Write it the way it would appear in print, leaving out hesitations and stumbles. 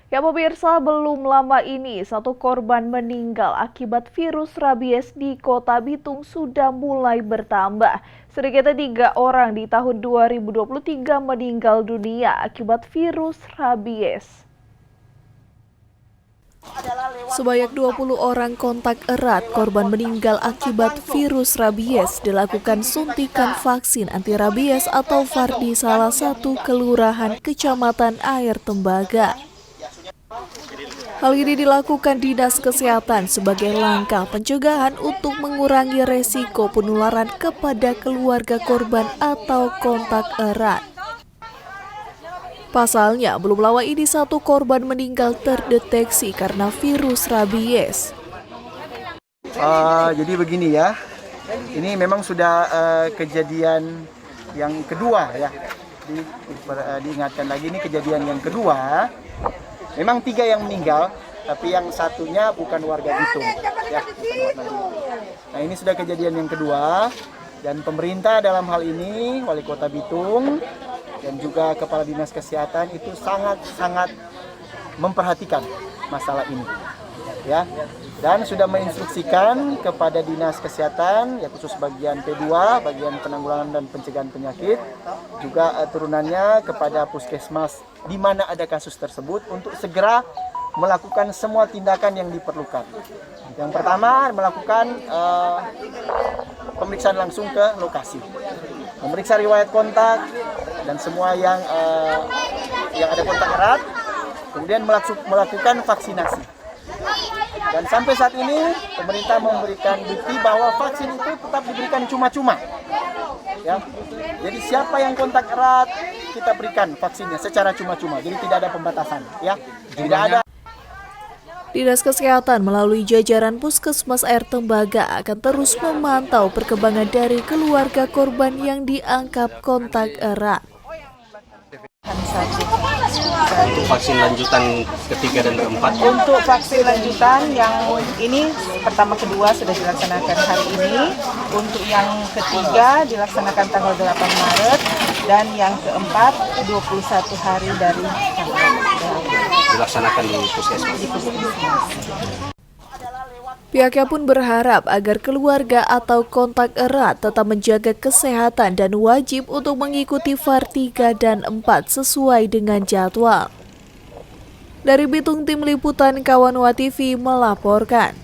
Ya pemirsa, belum lama ini satu korban meninggal akibat virus rabies di Kota Bitung sudah mulai bertambah. Sedikitnya 3 orang di tahun 2023 meninggal dunia akibat virus rabies. Sebanyak 20 orang kontak erat korban meninggal akibat virus rabies dilakukan suntikan vaksin anti rabies atau VAR di salah satu kelurahan Kecamatan Air Tembaga. Hal ini dilakukan Dinas Kesehatan sebagai langkah pencegahan untuk mengurangi resiko penularan kepada keluarga korban atau kontak erat. Pasalnya, belum lama ini satu korban meninggal terdeteksi karena virus rabies. Jadi begini ya, ini memang sudah kejadian yang kedua ya. Diingatkan lagi ini kejadian yang kedua. Memang 3 yang meninggal, tapi yang satunya bukan warga Bitung ya. Nah ini sudah kejadian yang kedua dan pemerintah dalam hal ini Wali Kota Bitung dan juga Kepala Dinas Kesehatan itu sangat memperhatikan masalah ini ya, dan sudah menginstruksikan kepada Dinas Kesehatan ya, khusus bagian P2, bagian penanggulangan dan pencegahan penyakit, juga turunannya kepada puskesmas di mana ada kasus tersebut untuk segera melakukan semua tindakan yang diperlukan. Yang pertama, melakukan pemeriksaan langsung ke lokasi, memeriksa riwayat kontak dan semua yang ada kontak erat, kemudian melakukan vaksinasi. Dan sampai saat ini pemerintah memberikan bukti bahwa vaksin itu tetap diberikan cuma-cuma. Ya. Jadi siapa yang kontak erat kita berikan vaksinnya secara cuma-cuma. Jadi tidak ada pembatasan, ya. Tidak ada. Dinas Kesehatan melalui jajaran Puskesmas Air Tembaga akan terus memantau perkembangan dari keluarga korban yang dianggap kontak erat. Untuk vaksin lanjutan ketiga dan keempat? Untuk vaksin lanjutan yang ini pertama kedua sudah dilaksanakan hari ini. Untuk yang ketiga dilaksanakan tanggal 8 Maret dan yang keempat 21 hari dari tanggal dilaksanakan di puskesmas. Pihaknya pun berharap agar keluarga atau kontak erat tetap menjaga kesehatan dan wajib untuk mengikuti VAR 3 dan 4 sesuai dengan jadwal. Dari Bitung, Tim Liputan Kawanwa TV melaporkan.